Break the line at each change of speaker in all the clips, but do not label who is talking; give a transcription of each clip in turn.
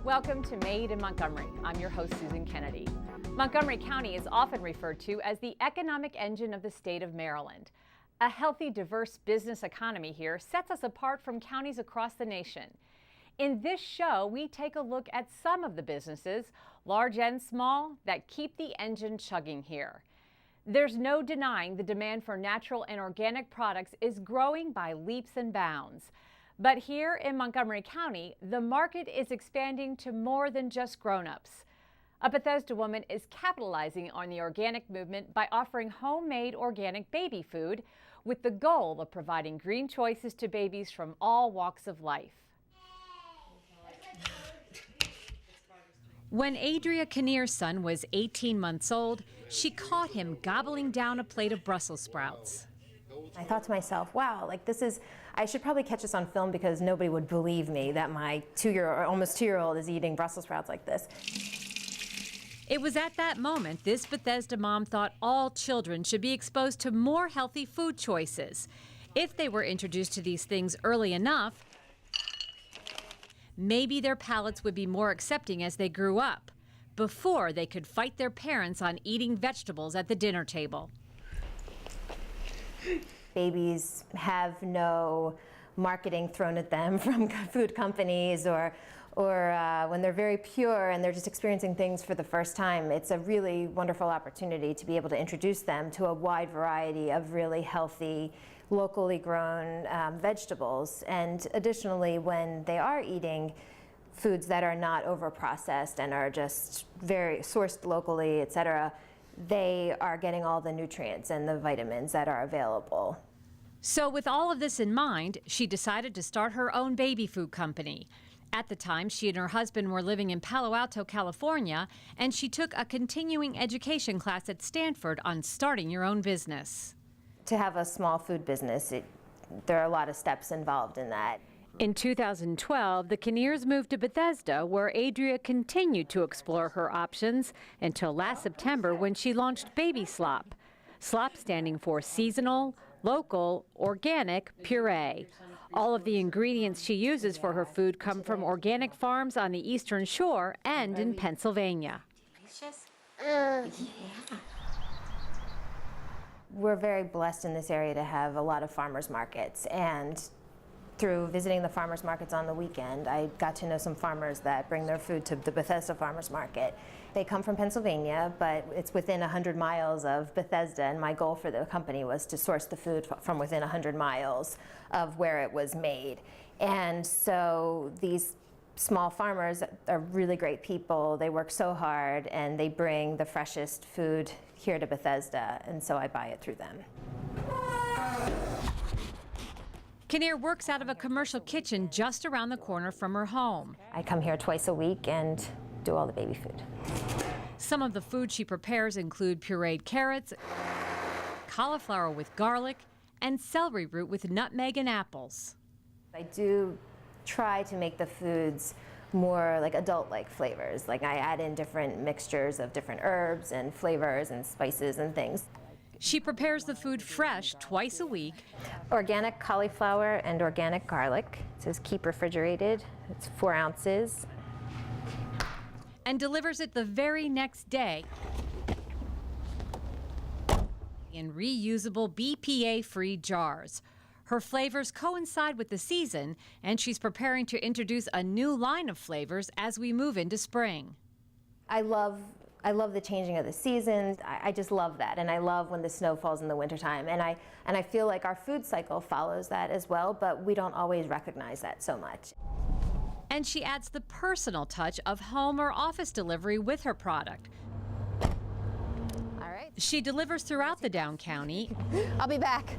Welcome to Made in Montgomery. I'm your host, Susan Kennedy. Montgomery County is often referred to as the economic engine of the state of Maryland. A healthy, diverse business economy here sets us apart from counties across the nation. In this show, we take a look at some of the businesses, large and small, that keep the engine chugging here. There's no denying the demand for natural and organic products is growing by leaps and bounds. But here in Montgomery County, the market is expanding to more than just grown-ups. A Bethesda woman is capitalizing on the organic movement by offering homemade organic baby food with the goal of providing green choices to babies from all walks of life. When Adria Kinnear's son was 18 months old, she caught him gobbling down a plate of Brussels sprouts.
I thought to myself, wow, I should probably catch this on film because nobody would believe me that my almost two-year-old is eating Brussels sprouts like this.
It was at that moment this Bethesda mom thought all children should be exposed to more healthy food choices. If they were introduced to these things early enough, maybe their palates would be more accepting as they grew up, before they could fight their parents on eating vegetables at the dinner table.
Babies have no marketing thrown at them from food companies or when they're very pure and they're just experiencing things for the first time. It's a really wonderful opportunity to be able to introduce them to a wide variety of really healthy, locally grown vegetables. And additionally, when they are eating foods that are not over-processed and are just very sourced locally, etc., they are getting all the nutrients and the vitamins that are available.
So with all of this in mind, she decided to start her own baby food company. At the time, she and her husband were living in Palo Alto, California, and she took a continuing education class at Stanford on starting your own business.
To have a small food business, there are a lot of steps involved in that.
In 2012, the Kinnears moved to Bethesda, where Adria continued to explore her options until last September when she launched Baby Slop. Slop standing for seasonal, local, organic puree. All of the ingredients she uses for her food come from organic farms on the Eastern Shore and in Pennsylvania.
We're very blessed in this area to have a lot of farmers markets, and through visiting the farmers markets on the weekend, I got to know some farmers that bring their food to the Bethesda Farmers Market. They come from Pennsylvania, but it's within 100 miles of Bethesda, and my goal for the company was to source the food from within 100 miles of where it was made. And so these small farmers are really great people. They work so hard, and they bring the freshest food here to Bethesda, and so I buy it through them.
Kinnear works out of a commercial kitchen just around the corner from her home.
I come here twice a week and do all the baby food.
Some of the food she prepares include pureed carrots, cauliflower with garlic, and celery root with nutmeg and apples.
I do try to make the foods more like adult-like flavors. Like I add in different mixtures of different herbs and flavors and spices and things.
She prepares the food fresh twice a week.
Organic cauliflower and organic garlic. It says keep refrigerated. It's 4 ounces.
And delivers it the very next day in reusable BPA-free jars. Her flavors coincide with the season, and she's preparing to introduce a new line of flavors as we move into spring.
I love the changing of the seasons. I just love that, and I love when the snow falls in the wintertime. And I feel like our food cycle follows that as well, but we don't always recognize that so much.
And she adds the personal touch of home or office delivery with her product.
All right.
She delivers throughout the down county.
I'll be back.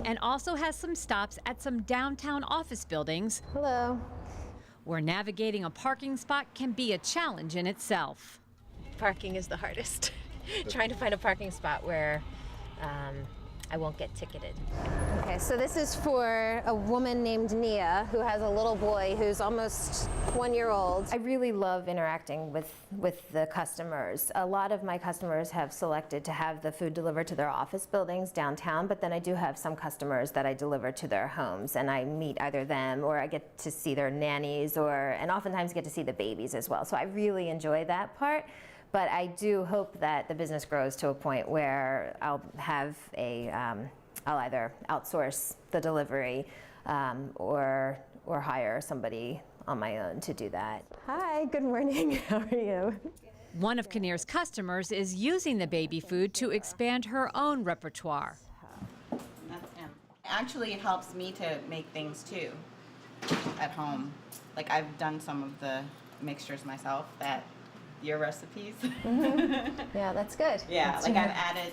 And also has some stops at some downtown office buildings.
Hello.
Where navigating a parking spot can be a challenge in itself.
Parking is the hardest. Trying to find a parking spot where I won't get ticketed.
Okay, so this is for a woman named Nia who has a little boy who's almost 1 year old. I really love interacting with the customers. A lot of my customers have selected to have the food delivered to their office buildings downtown, but then I do have some customers that I deliver to their homes, and I meet either them or I get to see their nannies, and oftentimes get to see the babies as well. So I really enjoy that part. But I do hope that the business grows to a point where I'll have I'll either outsource the delivery or hire somebody on my own to do that. Hi, good morning. How are you?
One of Kinnear's customers is using the baby food to expand her own repertoire.
That's him. Actually, it helps me to make things too at home. Like I've done some of the mixtures myself that your recipes.
Yeah, that's good.
Yeah,
that's
like
right.
I've added,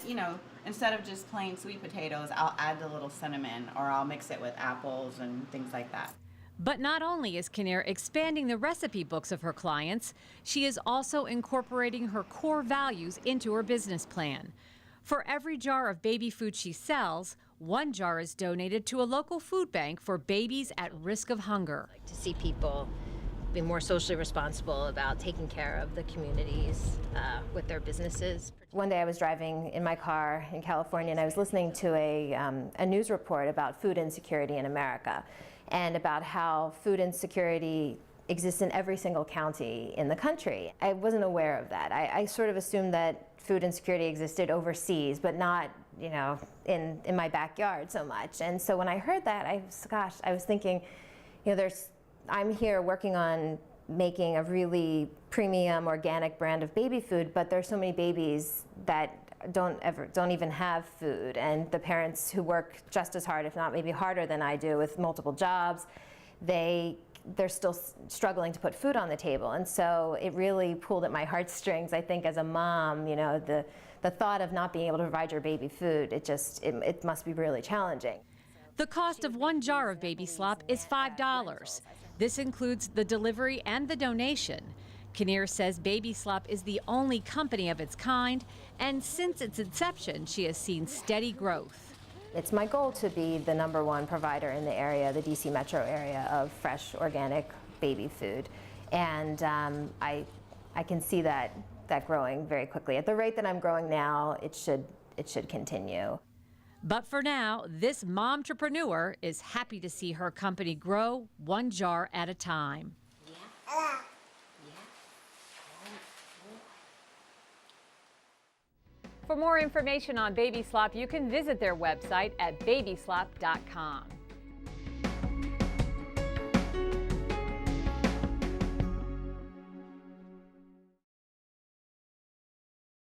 instead of just plain sweet potatoes, I'll add the little cinnamon, or I'll mix it with apples and things like that.
But not only is Kinnear expanding the recipe books of her clients, she is also incorporating her core values into her business plan. For every jar of baby food she sells, 1 jar is donated to a local food bank for babies at risk of hunger.
To see people be more socially responsible about taking care of the communities with their businesses.
One day I was driving in my car in California and I was listening to a news report about food insecurity in America and about how food insecurity exists in every single county in the country. I wasn't aware of that. I sort of assumed that food insecurity existed overseas, but not, in my backyard so much. And so when I heard that, I was thinking, I'm here working on making a really premium organic brand of baby food, but there's so many babies that don't even have food, and the parents who work just as hard, if not maybe harder than I do, with multiple jobs, they're still struggling to put food on the table. And so it really pulled at my heartstrings. I think as a mom, the thought of not being able to provide your baby food, it must be really challenging.
The cost of 1 jar of baby slop is $5. This includes the delivery and the donation. Kinnear says Baby Slop is the only company of its kind, and since its inception, she has seen steady growth.
It's my goal to be the #1 provider in the area, the DC metro area, of fresh, organic baby food. And I can see that growing very quickly. At the rate that I'm growing now, it should continue.
But for now, this momtrepreneur is happy to see her company grow 1 jar at a time. For more information on Baby Slop, you can visit their website at babyslop.com.